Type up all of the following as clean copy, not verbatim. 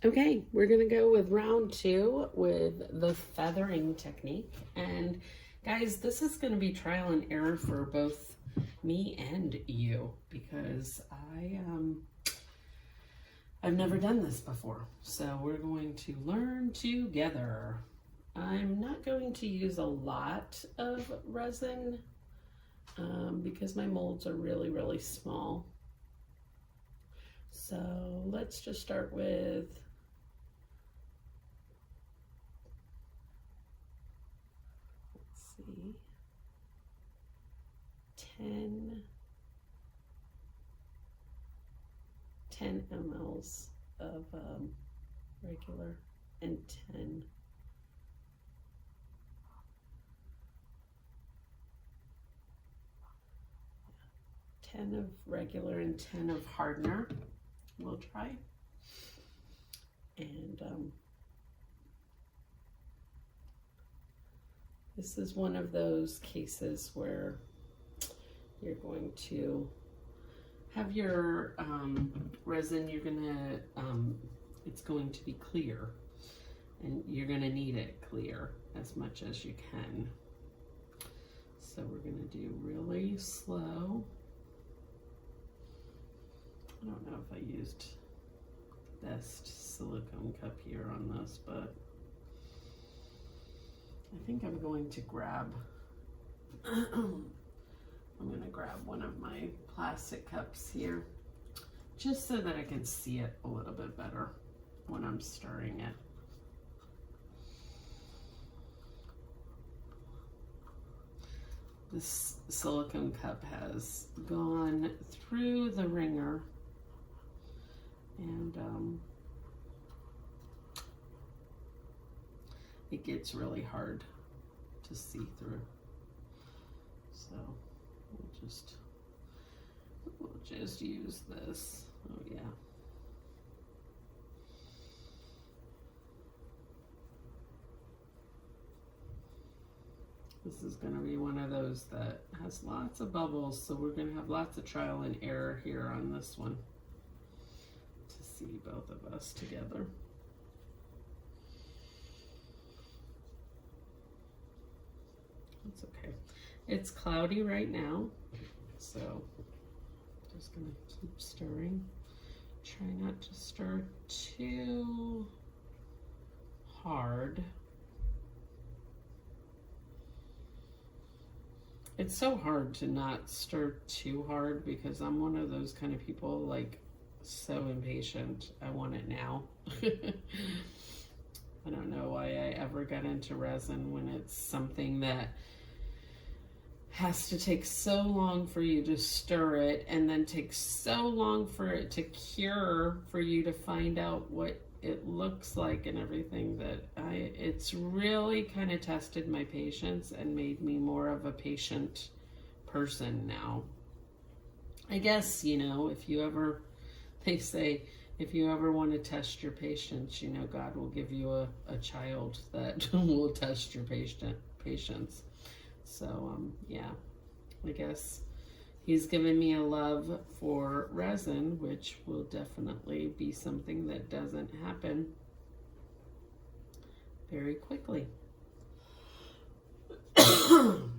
Okay, we're gonna go with round 2 with the feathering technique. And guys, this is gonna be trial and error for both me and you because I've never done this before. So we're going to learn together. I'm not going to use a lot of resin because my molds are really, really small. So let's just start with see, 10 mLs of regular and 10 of regular and 10 of hardener. We'll try. And this is one of those cases where you're going to have your resin, it's going to be clear, and you're going to need it clear as much as you can. So we're going to do really slow. I don't know if I used the best silicone cup here on this, but I think I'm going to grab one of my plastic cups here just so that I can see it a little bit better when I'm stirring it. This silicone cup has gone through the wringer, and it gets really hard to see through. So we'll just use this. Oh yeah. This is going to be one of those that has lots of bubbles, so we're going to have lots of trial and error here on this one to see both of us together. It's okay. It's cloudy right now, so just going to keep stirring. Try not to stir too hard. It's so hard to not stir too hard because I'm one of those kind of people, like, so impatient. I want it now. I don't know why I ever got into resin when it's something that has to take so long for you to stir it and then takes so long for it to cure for you to find out what it looks like and everything, that it's really kind of tested my patience and made me more of a patient person now. I guess, you know, they say if you ever want to test your patience, you know, God will give you a child that will test your patience. So yeah, I guess He's given me a love for resin, which will definitely be something that doesn't happen very quickly. So,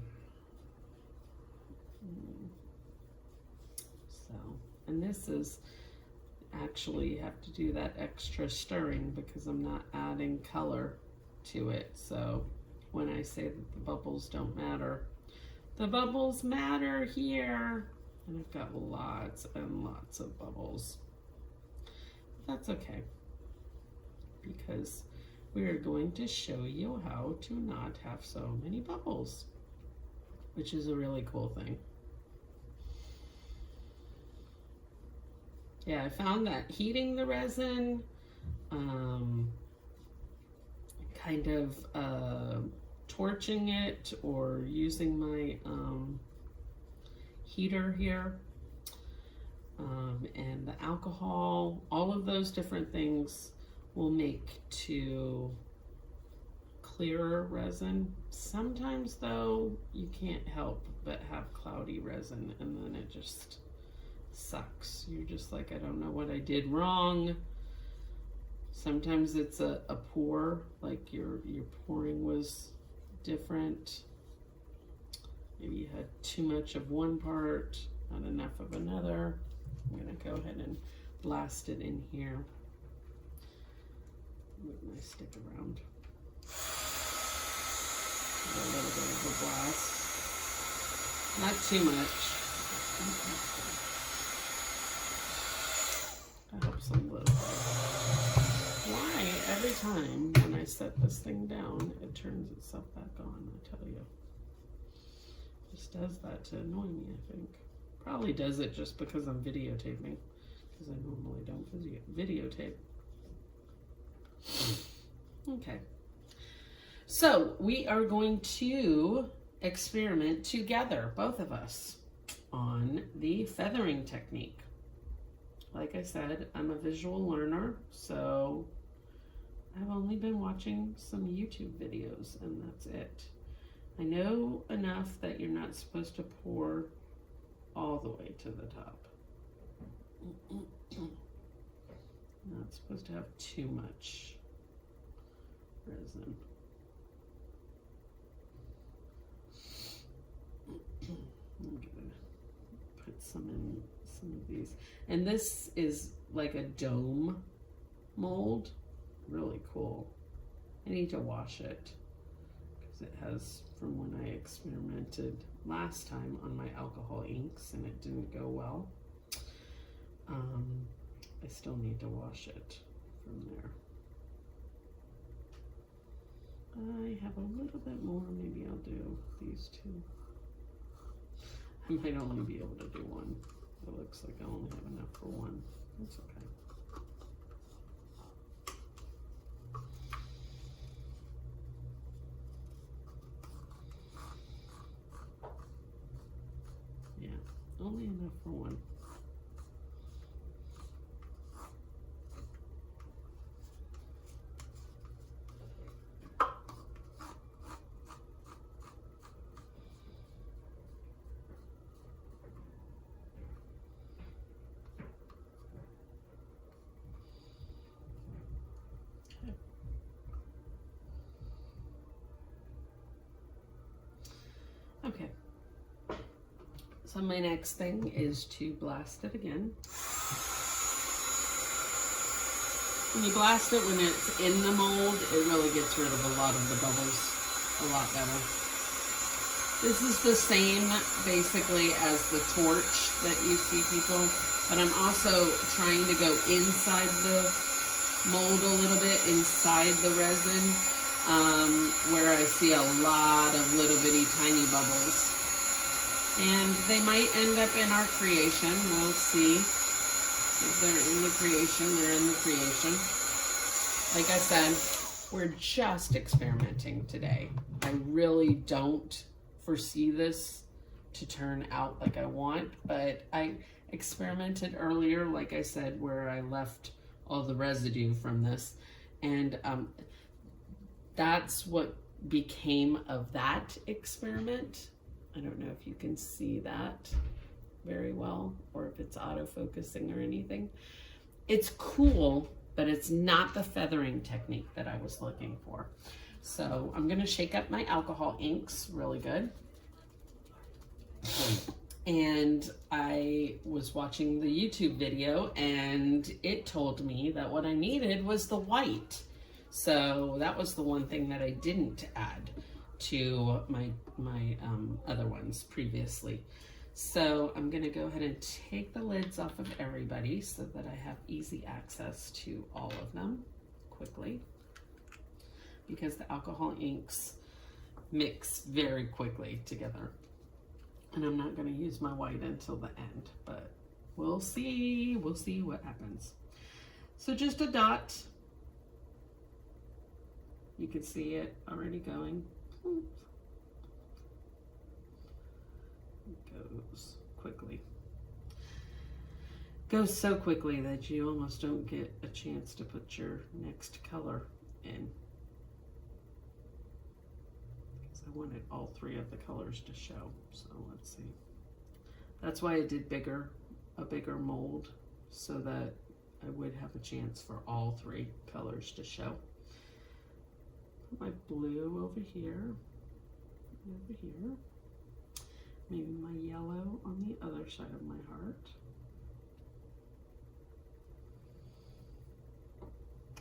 and this is actually, you have to do that extra stirring because I'm not adding color to it. So when I say that the bubbles don't matter, the bubbles matter here. And I've got lots and lots of bubbles. That's okay, because we are going to show you how to not have so many bubbles, which is a really cool thing. Yeah, I found that heating the resin, kind of torching it or using my heater here, and the alcohol, all of those different things will make to clearer resin. Sometimes though, you can't help but have cloudy resin, and then it just sucks. You're just like, I don't know what I did wrong. Sometimes it's a pour, like your pouring was different. Maybe you had too much of one part, not enough of another. I'm gonna go ahead and blast it in here. Move my stick around. A little bit of a blast. Not too much. That helps a little bit. Why every time when I set this thing down, it turns itself back on, I tell you. Just does that to annoy me, I think. Probably does it just because I'm videotaping, because I normally don't videotape. Okay. So we are going to experiment together, both of us, on the feathering technique. Like I said, I'm a visual learner, so I've only been watching some YouTube videos, and that's it. I know enough that you're not supposed to pour all the way to the top. Not supposed to have too much resin. I'm gonna put some in some of these. And this is like a dome mold. Really cool. I need to wash it because it has, from when I experimented last time on my alcohol inks and it didn't go well. I still need to wash it from there. I have a little bit more. Maybe I'll do these two. I might only be able to do one. It looks like I only have enough for one. That's okay. Yeah, only enough for one. Okay, so my next thing is to blast it again. When you blast it when it's in the mold, it really gets rid of a lot of the bubbles a lot better. This is the same basically as the torch that you see people, but I'm also trying to go inside the mold a little bit, inside the resin. Where I see a lot of little bitty tiny bubbles. And they might end up in our creation. We'll see. If they're in the creation, they're in the creation. Like I said, we're just experimenting today. I really don't foresee this to turn out like I want, but I experimented earlier, like I said, where I left all the residue from this. And that's what became of that experiment. I don't know if you can see that very well or if it's auto-focusing or anything. It's cool, but it's not the feathering technique that I was looking for. So I'm gonna shake up my alcohol inks really good. And I was watching the YouTube video and it told me that what I needed was the white. So that was the one thing that I didn't add to my other ones previously. So I'm gonna go ahead and take the lids off of everybody so that I have easy access to all of them quickly, because the alcohol inks mix very quickly together. And I'm not gonna use my white until the end, but we'll see what happens. So just a dot. You can see it already going. It goes quickly. Goes so quickly that you almost don't get a chance to put your next color in. Because I wanted all three of the colors to show. So let's see. That's why I did a bigger mold, so that I would have a chance for all three colors to show. Put my blue over here, maybe my yellow on the other side of my heart.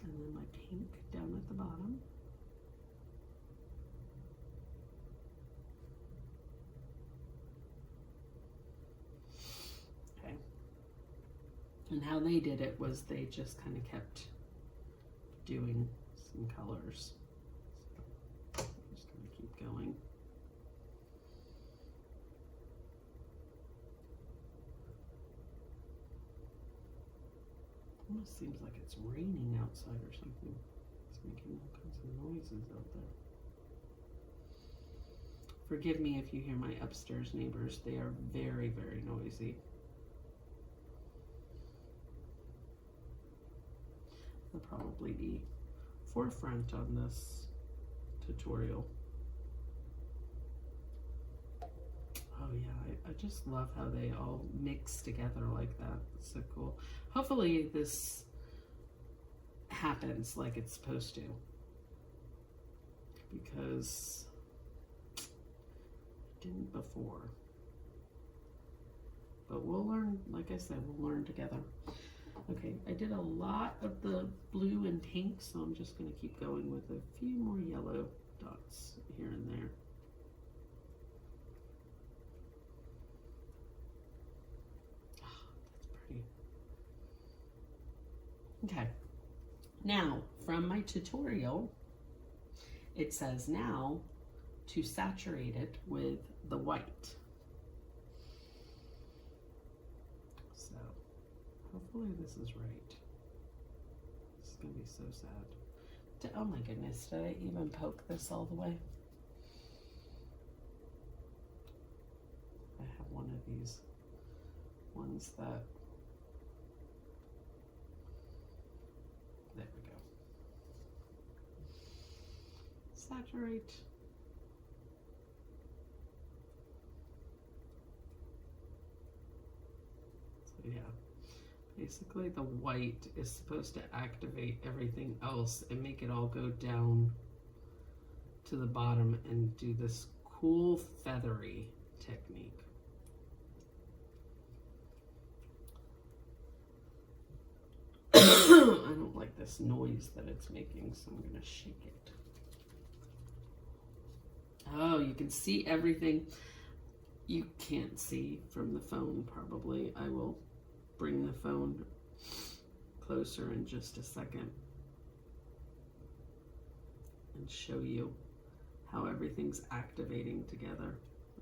And then my pink down at the bottom. Okay. And how they did it was they just kind of kept doing some colors. So I'm just going to keep going. Almost seems like it's raining outside or something. It's making all kinds of noises out there. Forgive me if you hear my upstairs neighbors. They are very, very noisy. They'll probably be forefront on this tutorial. Oh yeah, I just love how they all mix together like that. It's so cool. Hopefully this happens like it's supposed to, because it didn't before. But we'll learn, like I said, we'll learn together. Okay, I did a lot of the blue and pink, so I'm just going to keep going with a few more yellow dots here and there. Okay, now from my tutorial, it says now to saturate it with the white. So hopefully this is right. This is gonna be so sad. Oh my goodness, did I even poke this all the way? I have one of these ones that, there we go. Saturate. So yeah, basically the white is supposed to activate everything else and make it all go down to the bottom and do this cool feathery technique. I don't like this noise that it's making, so I'm going to shake it. Oh, you can see everything. You can't see from the phone, probably. I will bring the phone closer in just a second and show you how everything's activating together.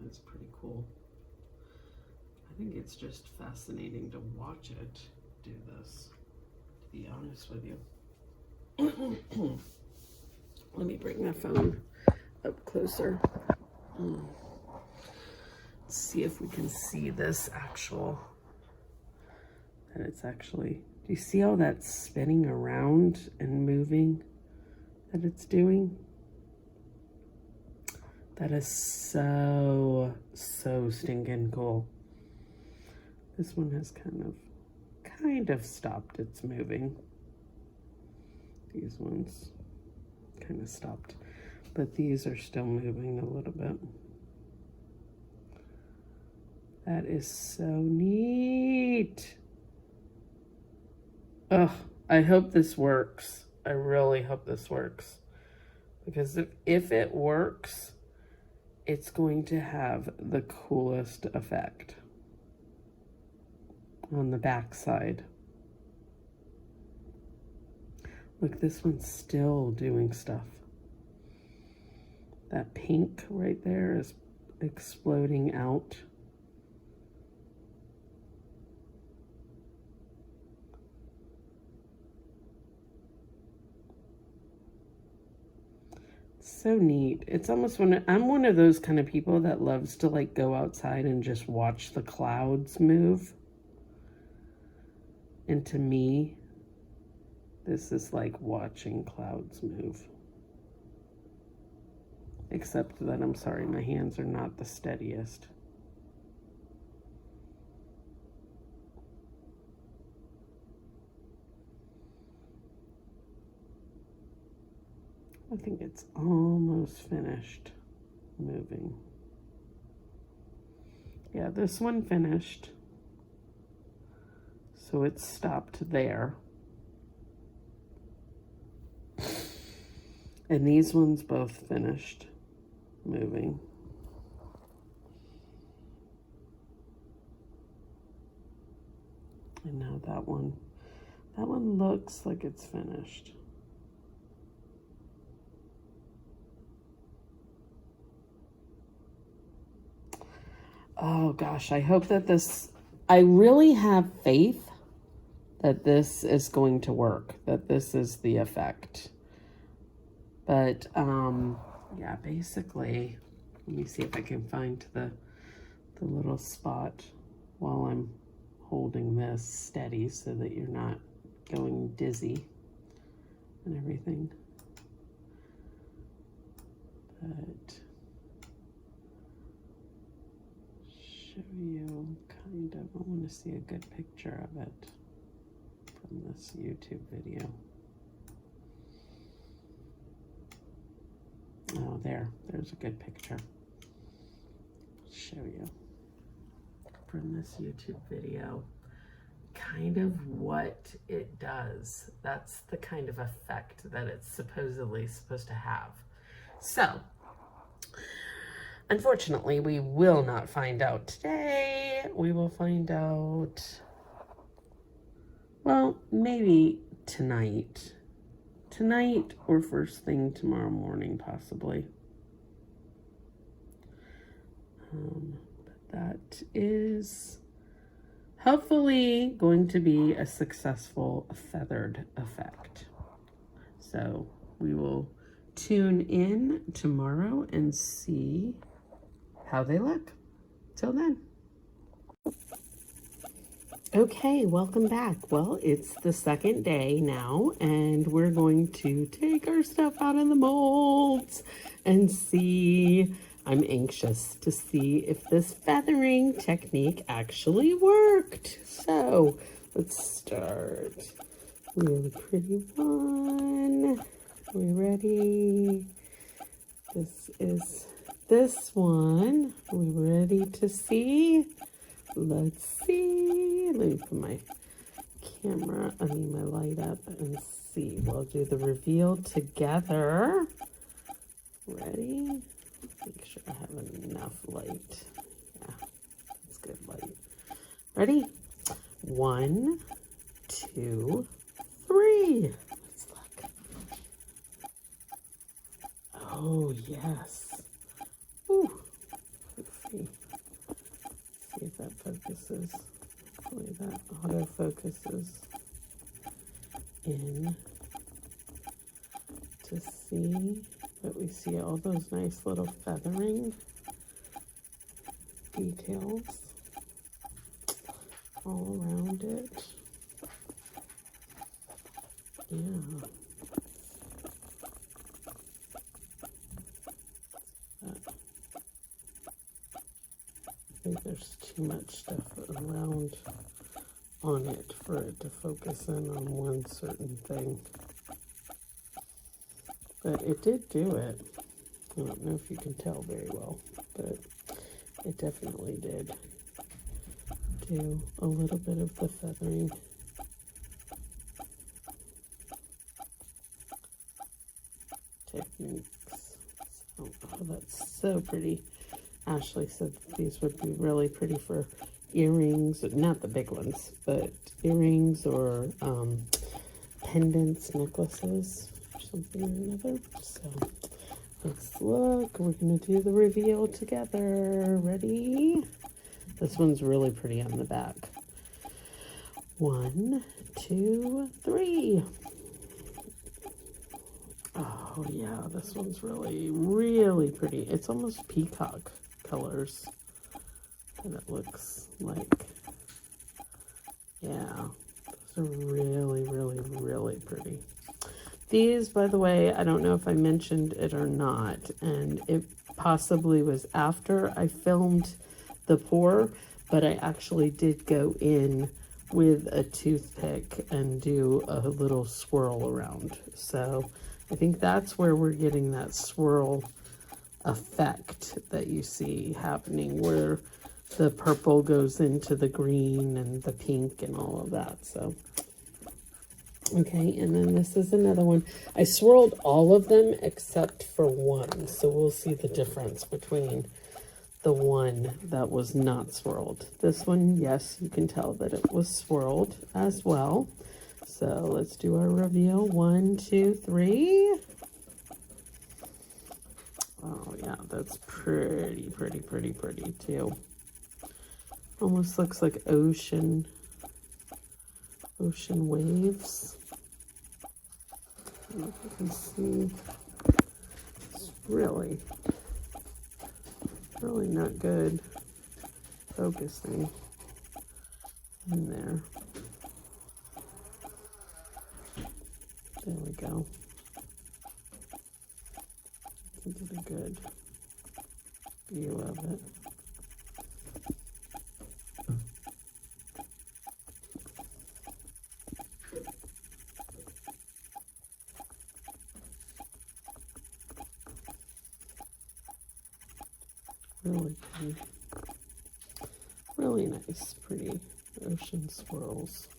It's pretty cool. I think it's just fascinating to watch it do this, to be honest with you. Let me bring my phone up closer. Let's see if we can see this actual, that it's actually, do you see all that spinning around and moving that it's doing? That is so stinking cool. This one has kind of stopped its moving. These ones kind of stopped, but these are still moving a little bit. That is so neat. Oh, I hope this works. I really hope this works, because if it works, it's going to have the coolest effect on the back side. Look, this one's still doing stuff. That pink right there is exploding out. So neat. It's almost I'm one of those kind of people that loves to like go outside and just watch the clouds move. And to me, this is like watching clouds move. Except that, I'm sorry, my hands are not the steadiest. I think it's almost finished moving. Yeah, this one finished. So it stopped there. And these ones both finished moving. And now that one looks like it's finished. Oh gosh, I hope that I really have faith that this is going to work, that this is the effect. But, yeah, basically, let me see if I can find the little spot while I'm holding this steady so that you're not going dizzy and everything. But show you kind of, I want to see a good picture of it from this YouTube video. Oh, there's a good picture. I'll show you from this YouTube video kind of what it does. That's the kind of effect that it's supposedly supposed to have. So, unfortunately, we will not find out today. We will find out, well, maybe tonight. Tonight or first thing tomorrow morning, possibly. But that is hopefully going to be a successful feathered effect. So we will tune in tomorrow and see how they look. Till then. Okay, welcome back. Well, it's the second day now, and we're going to take our stuff out of the molds and see. I'm anxious to see if this feathering technique actually worked. So let's start. Really pretty one. Are we ready? This is this one. Are we ready to see? Let's see. Let me put my my light up and see. We'll do the reveal together. Ready? Make sure I have enough light. Yeah, that's good light. Ready? 1, 2, 3. Let's look. Oh, yes. Ooh. Let's see. See if that focuses. Hopefully that auto focuses in to see that we see all those nice little feathering details all around it. Yeah. I think there's too much stuff around on it for it to focus in on one certain thing. But it did do it. I don't know if you can tell very well, but it definitely did do a little bit of the feathering. Techniques. Oh, that's so pretty. Ashley said that these would be really pretty for earrings, not the big ones, but earrings or pendants, necklaces, or something or another. So let's look. We're going to do the reveal together. Ready? This one's really pretty on the back. 1, 2, 3. Oh yeah, this one's really, really pretty. It's almost peacock colors. And it looks like, yeah, those are really, really, really pretty. These, by the way, I don't know if I mentioned it or not, and it possibly was after I filmed the pour, but I actually did go in with a toothpick and do a little swirl around. So I think that's where we're getting that swirl effect that you see happening, where the purple goes into the green and the pink and all of that. So, okay, and then this is another one. I swirled all of them except for one, so we'll see the difference between the one that was not swirled. This one, yes, you can tell that it was swirled as well. So let's do our reveal. 1, 2, 3. Oh yeah, that's pretty too. Almost looks like ocean waves. I don't know if you can see. It's really not good focusing in there. There we go. You get a good view of it. Really pretty. Really nice, pretty ocean swirls.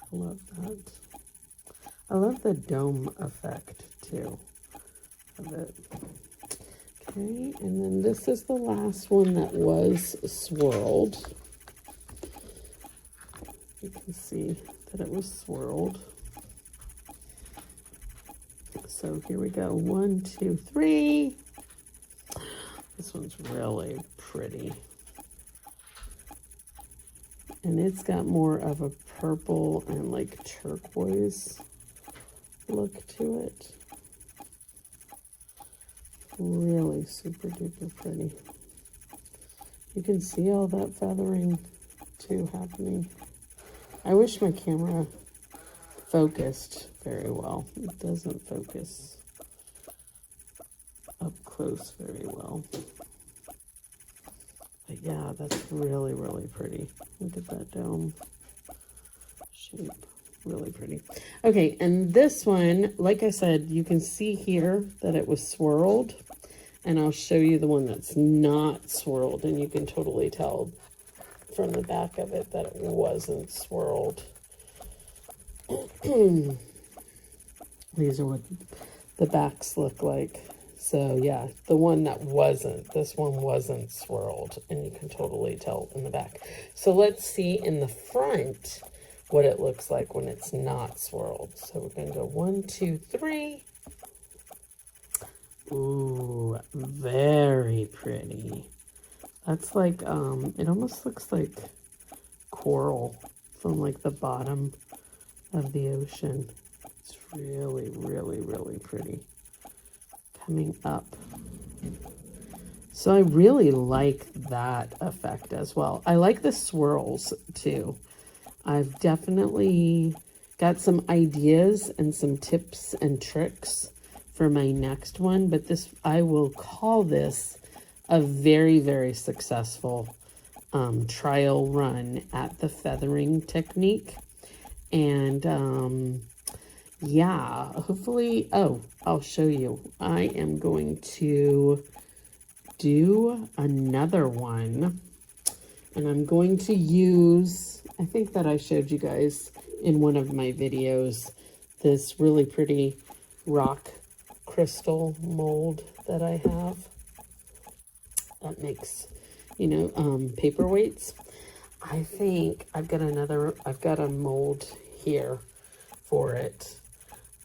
I love that. I love the dome effect too of it. Okay, and then this is the last one that was swirled. You can see that it was swirled. So here we go. 1, 2, 3. This one's really pretty. And it's got more of a purple and like turquoise look to it. Really super duper pretty. You can see all that feathering too happening. I wish my camera focused very well. It doesn't focus up close very well. But yeah, that's really pretty. Look at that dome shape. Really pretty. Okay, and this one, like I said, you can see here that it was swirled, and I'll show you the one that's not swirled, and you can totally tell from the back of it that it wasn't swirled. These are what the backs look like. So yeah, the one that wasn't, this one wasn't swirled, and you can totally tell in the back. So let's see in the front what it looks like when it's not swirled. So we're gonna go 1, 2, 3. Ooh, very pretty. That's like, it almost looks like coral from like the bottom of the ocean. It's really pretty. Coming up. So I really like that effect as well. I like the swirls too. I've definitely got some ideas and some tips and tricks for my next one, but this, I will call this a very successful trial run at the feathering technique. And yeah, hopefully, oh, I'll show you. I am going to do another one, and I'm going to use, I think that I showed you guys in one of my videos, this really pretty rock crystal mold that I have that makes, you know, paperweights. I think I've got a mold here for it.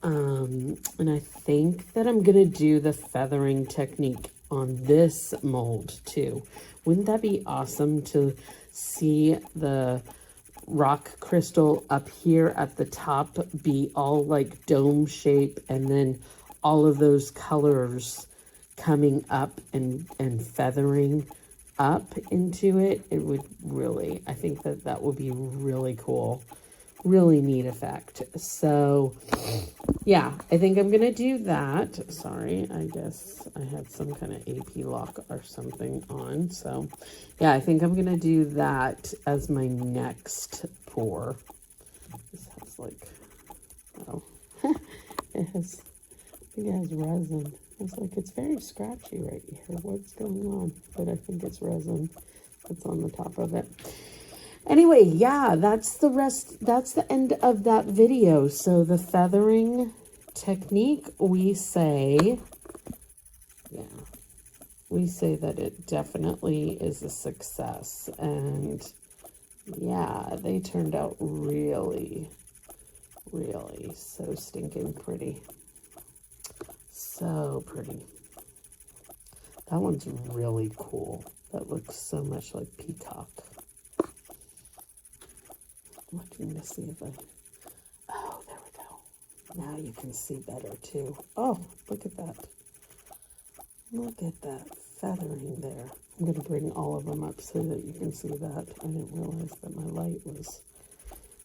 And I think that I'm going to do the feathering technique on this mold too. Wouldn't that be awesome to see the rock crystal up here at the top be all like dome shape, and then all of those colors coming up and feathering up into it? It would really, I think that that would be really cool. Really neat effect. So yeah, I think I'm gonna do that. Sorry, I guess I had some kind of AP lock or something on. So yeah, I think I'm gonna do that as my next pour. This has like, oh, it has think it has resin. I was like, it's very scratchy right here. What's going on? But I think it's resin that's on the top of it. Anyway, yeah, that's the rest. That's the end of that video. So the feathering technique, we say that it definitely is a success. And yeah, they turned out really, really so stinking pretty. So pretty. That one's really cool. That looks so much like peacock. I'm looking to see if oh, there we go. Now you can see better too. Oh, look at that. Look at that feathering there. I'm going to bring all of them up so that you can see that. I didn't realize that my light was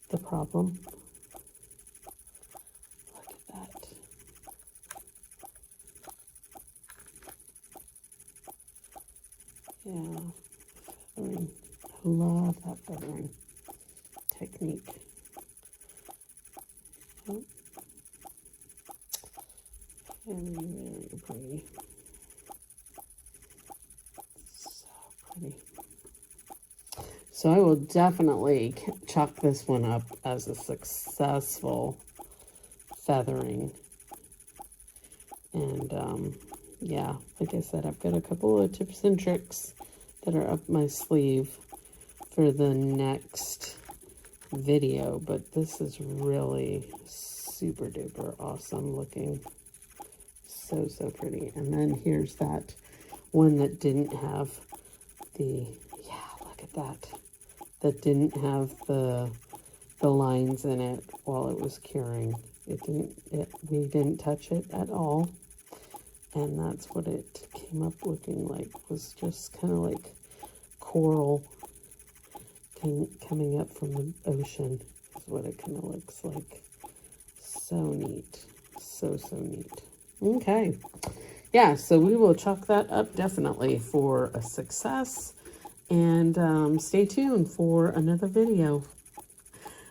the problem. Look at that. Yeah, feathering. I love that feathering technique. Oh. Very, very pretty. So pretty. So I will definitely chalk this one up as a successful feathering. And yeah, like I said, I've got a couple of tips and tricks that are up my sleeve for the next video, but this is really super duper awesome looking. So, so pretty. And then here's that one that didn't have the, yeah, look at that. That didn't have the lines in it while it was curing. We didn't touch it at all. And that's what it came up looking like, was just kind of like coral coming up from the ocean is what it kind of looks like. So neat. So, so neat. Okay. Yeah, so we will chalk that up definitely for a success. And stay tuned for another video.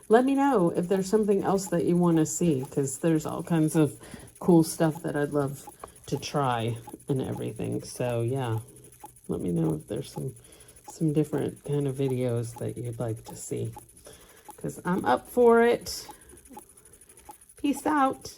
Let me know if there's something else that you want to see, because there's all kinds of cool stuff that I'd love to try and everything. So yeah, let me know if there's some different kind of videos that you'd like to see, because I'm up for it. Peace out.